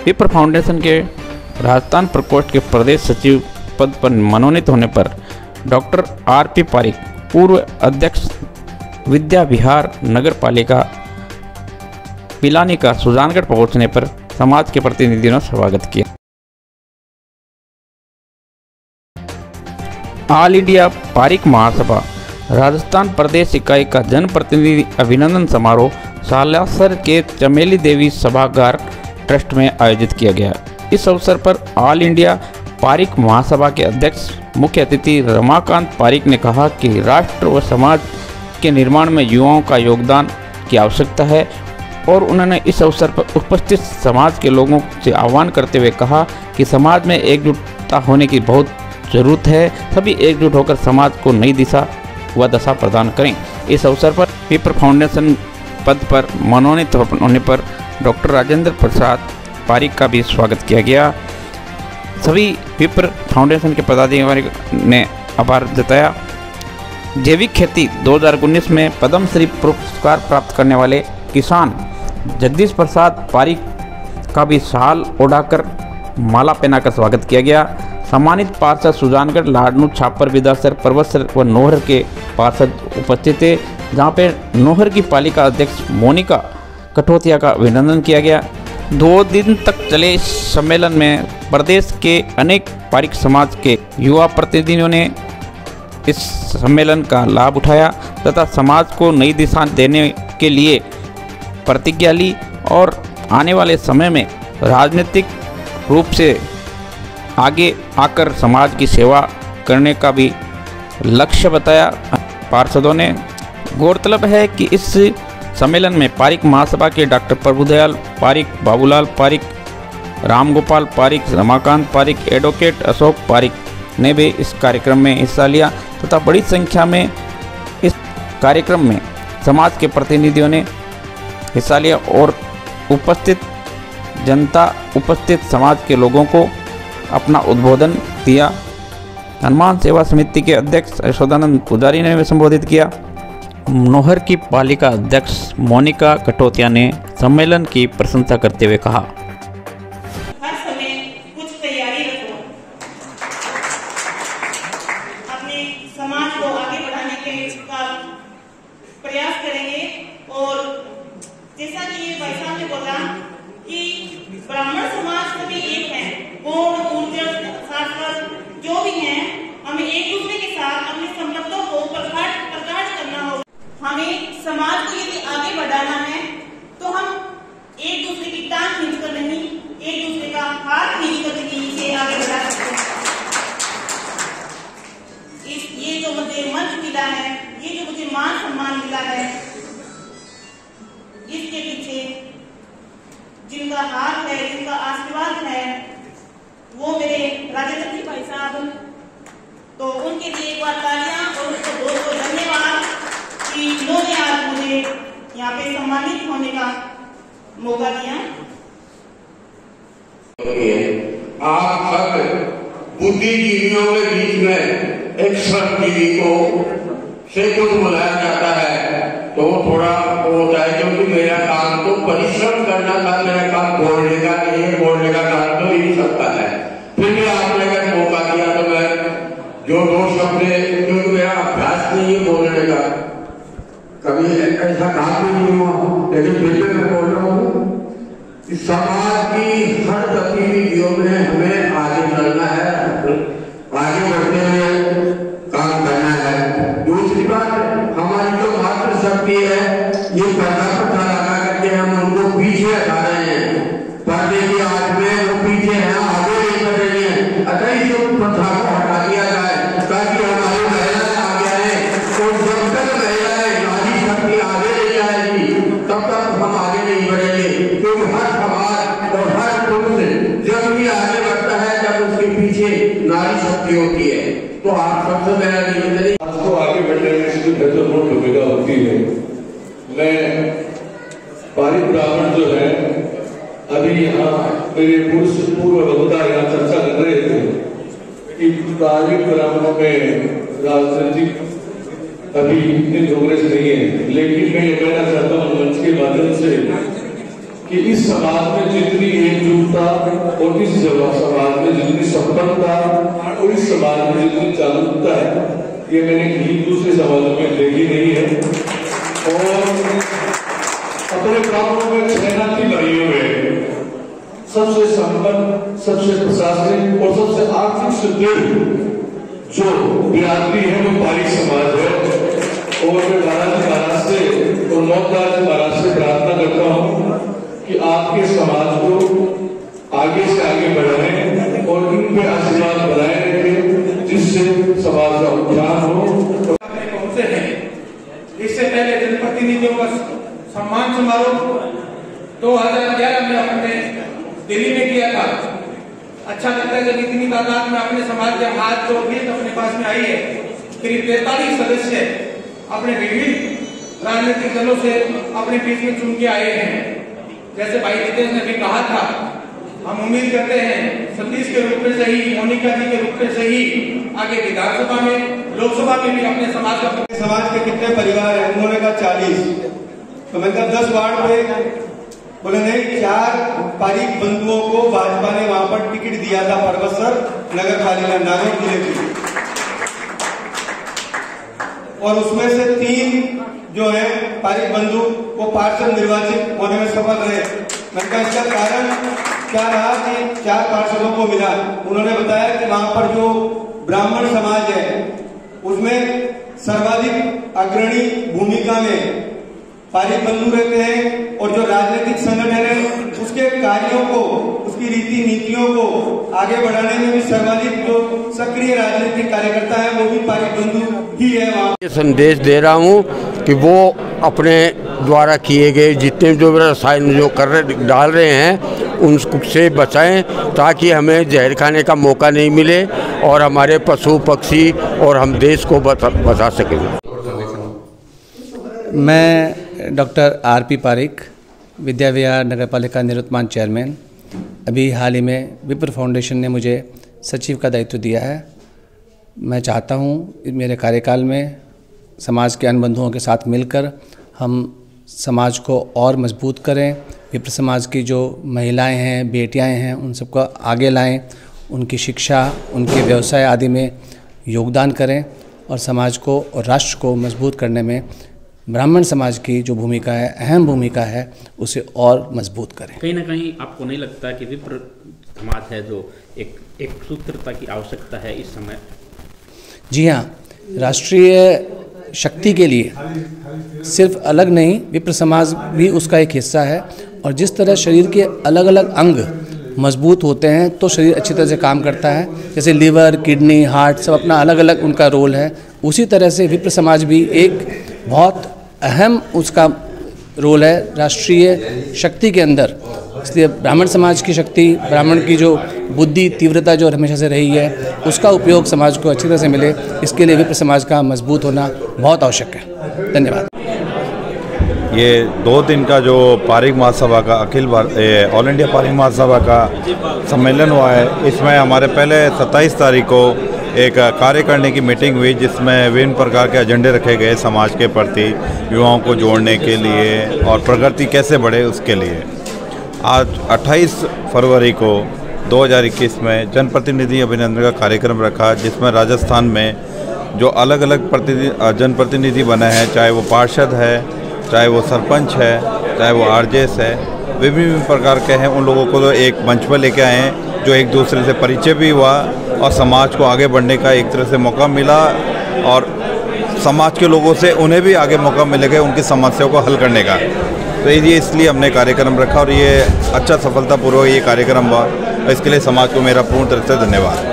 विप्र फाउंडेशन के राजस्थान प्रकोष्ठ के प्रदेश सचिव पद पर मनोनीत होने पर डॉक्टर आर.पी. पारिक, पूर्व अध्यक्ष विद्या विहार नगर पालिका पिलानी का सुजानगढ़ पहुंचने पर समाज के प्रतिनिधियों ने स्वागत किया। ऑल इंडिया पारिक महासभा राजस्थान प्रदेश इकाई का जनप्रतिनिधि अभिनंदन समारोह सालासर के चमेली देवी सभागार ट्रस्ट में आयोजित किया गया। इस अवसर पर ऑल इंडिया पारिक महासभा के अध्यक्ष मुख्य अतिथि रमाकांत पारिक ने कहा कि राष्ट्र व समाज के निर्माण में युवाओं का योगदान की आवश्यकता है और उन्होंने इस अवसर पर उपस्थित समाज के लोगों से आह्वान करते हुए कहा कि समाज में एकजुटता होने की बहुत ज़रूरत है। सभी एकजुट होकर समाज को नई दिशा व दशा प्रदान करें। इस अवसर पर विप्र फाउंडेशन पद पर मनोनीत होने पर डॉक्टर राजेंद्र प्रसाद पारिक का भी स्वागत किया गया। सभी विप्र फाउंडेशन के पदाधिकारियों ने आभार जताया। जैविक खेती 2019 में पद्मश्री पुरस्कार प्राप्त करने वाले किसान जगदीश प्रसाद पारिक का भी शाल ओढ़ाकर माला पहनाकर स्वागत किया गया। सम्मानित पार्षद सुजानगढ़, लाडनू, छापर, विदासर, परवसर व नोहर के पार्षद उपस्थित थे, जहां पे नोहर की पालिका अध्यक्ष मोनिका कठोतिया का अभिनंदन किया गया। 2 दिन तक चले इस सम्मेलन में प्रदेश के अनेक पारिक समाज के युवा प्रतिनिधियों ने इस सम्मेलन का लाभ उठाया तथा समाज को नई दिशा देने के लिए प्रतिज्ञा ली और आने वाले समय में राजनीतिक रूप से आगे आकर समाज की सेवा करने का भी लक्ष्य बताया पार्षदों ने। गौरतलब है कि इस सम्मेलन में पारिक महासभा के डॉक्टर प्रभुदयाल पारिक, बाबूलाल पारिक, रामगोपाल पारिक, रमाकांत पारिक, एडवोकेट अशोक पारिक ने भी इस कार्यक्रम में हिस्सा लिया तथा बड़ी संख्या में इस कार्यक्रम में समाज के प्रतिनिधियों ने हिस्सा लिया और उपस्थित समाज के लोगों को अपना उद्बोधन दिया। हनुमान सेवा समिति के अध्यक्ष यशोदानंद पुजारी ने भी संबोधित किया। नोहर की पालिका अध्यक्ष मोनिका कठोतिया ने सम्मेलन की प्रशंसा करते हुए कहा, हर समय कुछ तैयारी रखो, अपने समाज को आगे बढ़ाने का प्रयास करेंगे। और जैसा कि ये भाई साहब ने बोला कि ब्राह्मण समाज सभी एक है, गौड़, गुर्जर, सारस्वत जो भी हैं, हमें एक दूसरे के साथ अपनी संबंधों को प्रगाढ़ करना होगा। हमें समाज को यदि आगे बढ़ाना है तो हम एक दूसरे की टांग खींचकर नहीं, एक दूसरे का हाथ खींचकर इसे आगे बढ़ा सकते हैं। ये जो मुझे मंच मिला है, ये जो मुझे मान सम्मान मिला है, इसके पीछे जिनका हाथ है, जिनका आशीर्वाद है, वो मेरे राजेंद्र जी भाई साहब, तो उनके लिए एक बार तालियां और उनको बहुत बहुत धन्यवाद कि उन्होंने आज मुझे यहाँ पे सम्मानित होने का मौका दिया। आप सब बुद्धिजीवियों के बीच में एक श्रमजीवी को से कुछ बुलाया जाता है तो थोड़ा होता है, क्योंकि मेरा काम तो परिश्रम करना था, मेरा काम बोलने का नहीं है, बोलने का काम तो नहीं सकता है। फिर भी आपने अगर मौका दिया तो मैं जो 2 शब्द, क्योंकि मेरा अभ्यास नहीं है बोलने का, कभी ऐसा काम भी नहीं हुआ, लेकिन फिर भी मैं बोल रहा हूँ कि समाज की हर गतिविधियों में हमें आगे चलना है, आगे बढ़ते हुए काम करना है। दूसरी बात, हमारी जो मातृ शक्ति है, ये पर्दा प्रथा लगा करके हम उनको पीछे हटा रहे हैं, पर्दे की आड़ में वो पीछे हैं, आगे नहीं बढ़ रही है। अतः इस प्रथा को हटा दिया जाए ताकि हमारी महिलाएं आगे आए, और जब तक महिलाएं, नारी शक्ति आगे नहीं आएगी तब तक हम आगे नहीं बढ़ेंगे, क्योंकि हर समाज और हर पुरुष जब भी आगे बढ़ता है जब उसके पीछे नारी शक्ति होती है। तो आप सबसे मेरा निवेदन, आपको आगे बढ़ने में इसकी महत्वपूर्ण भूमिका होती है। मैं पारिक ब्राह्मण जो है, अभी यहाँ मेरे पूर्व वक्ता यहाँ चर्चा कर रहे थे कि पारिक ब्राह्मणों में राजनीतिक अभी इतनी प्रोग्रेस नहीं है, लेकिन मैं ये कहना चाहता हूँ मंच के माध्यम से कि इस समाज में जितनी एकजुटता और इस समाज में जितनी संपन्नता और इस समाज में जितनी जागरूकता है, ये मैंने कहीं दूसरे समाजों में देखी नहीं है। और अपने कामों में सेनाती भाइयों में सबसे संपन्न, सबसे प्रशासनिक और सबसे आर्थिक सुदृढ़ जो बिरादरी है वो पारिक समाज है। और मैं महाराज से और मौतराज महाराज से प्रार्थना करता हूँ कि आपके समाज को आगे से आगे बढ़ाएं और इन पे आशीर्वाद बनाए रखें, जिससे समाज का उत्थान हो। पहुंचे हैं। इससे पहले जनप्रतिनिधियों का सम्मान समारोह 2011 में अपने दिल्ली में किया था। अच्छा लगता है जब इतनी तादाद में अपने समाज के हाथ जो भी अपने पास में आई है। करीब 43 सदस्य अपने विभिन्न राजनीतिक दलों से अपने बीच में चुन के आए हैं। जैसे भाई नितेश ने भी कहा था, हम उम्मीद करते हैं सतीश के रूप में सही, मोनिका जी के रूप में सही, आगे विधानसभा में, लोकसभा में भी अपने समाज के कितने परिवार हैं? उन्होंने कहा 40। तो मैं कहा 10 वार्ड पे बोले नहीं, 4 पारिक बंधुओं को भाजपा ने वहां पर टिकट दिया था परबतसर नगर पालिका नागौर जिले की, और उसमें से 3 जो है पारिक बंधु वो पार्षद निर्वाचित होने में सफल रहे। मैंने कहा इसका कारण क्या रहा कि 4 पार्षदों को मिला। उन्होंने बताया कि वहां पर जो ब्राह्मण समाज है उसमें सर्वाधिक अग्रणी भूमिका में पारिक बंधु रहते हैं, और जो राजनीतिक संगठन है उसके कार्यों को, उसकी रीति नीतियों को आगे बढ़ाने में भी सर्वाधिक जो सक्रिय राजनीतिक कार्यकर्ता है वो भी पारिक बंधु ही है। वहाँ ये संदेश दे रहा हूँ कि वो अपने द्वारा किए गए जितने जो रसायन जो डाल रहे हैं उनसे बचाएं, ताकि हमें जहर खाने का मौका नहीं मिले और हमारे पशु पक्षी और हम देश को बचा सकें। मैं डॉक्टर आर.पी. पारिक, विद्या विहार नगर पालिका निवर्तमान चेयरमैन। अभी हाल ही में विप्र फाउंडेशन ने मुझे सचिव का दायित्व दिया है। मैं चाहता हूँ मेरे कार्यकाल में समाज के अन्य बंधुओं के साथ मिलकर हम समाज को और मजबूत करें। विप्र समाज की जो महिलाएं हैं, बेटियां हैं, उन सबको आगे लाएं, उनकी शिक्षा, उनके व्यवसाय आदि में योगदान करें और समाज को और राष्ट्र को मजबूत करने में ब्राह्मण समाज की जो भूमिका है, अहम भूमिका है, उसे और मजबूत करें। कहीं ना कहीं आपको नहीं लगता कि विप्र समाज है जो एक सूत्रता की आवश्यकता है इस समय? जी हाँ, राष्ट्रीय शक्ति के लिए सिर्फ अलग नहीं, विप्र समाज भी उसका एक हिस्सा है। और जिस तरह शरीर के अलग अलग अंग मजबूत होते हैं तो शरीर अच्छी तरह से काम करता है, जैसे लिवर, किडनी, हार्ट सब अपना अलग अलग उनका रोल है, उसी तरह से विप्र समाज भी एक बहुत अहम उसका रोल है राष्ट्रीय शक्ति के अंदर। इसलिए ब्राह्मण समाज की शक्ति, ब्राह्मण की जो बुद्धि तीव्रता जो हमेशा से रही है, उसका उपयोग समाज को अच्छी तरह से मिले, इसके लिए विप्र समाज का मजबूत होना बहुत आवश्यक है। धन्यवाद। ये 2 दिन का जो पारिक महासभा का ऑल इंडिया पारिक महासभा का सम्मेलन हुआ है, इसमें हमारे पहले 27 तारीख को एक कार्य करने की मीटिंग हुई, जिसमें विभिन्न प्रकार के एजेंडे रखे गए समाज के प्रति, युवाओं को जोड़ने के लिए और प्रगति कैसे बढ़े उसके लिए। आज 28 फरवरी को 2021 में जनप्रतिनिधि अभिनंदन का कार्यक्रम रखा, जिसमें राजस्थान में जो अलग अलग जनप्रतिनिधि बने हैं, चाहे वो पार्षद है, चाहे वो सरपंच है, चाहे वो आरजेएस है, विभिन्न प्रकार के हैं, उन लोगों को तो एक मंच पर लेके आए हैं, जो एक दूसरे से परिचय भी हुआ और समाज को आगे बढ़ने का एक तरह से मौका मिला, और समाज के लोगों से उन्हें भी आगे मौका मिलेगा उनकी समस्याओं को हल करने का। तो ये इसलिए हमने कार्यक्रम रखा और ये अच्छा सफलतापूर्वक ये कार्यक्रम हुआ। इसके लिए समाज को मेरा पूर्ण तरह से धन्यवाद।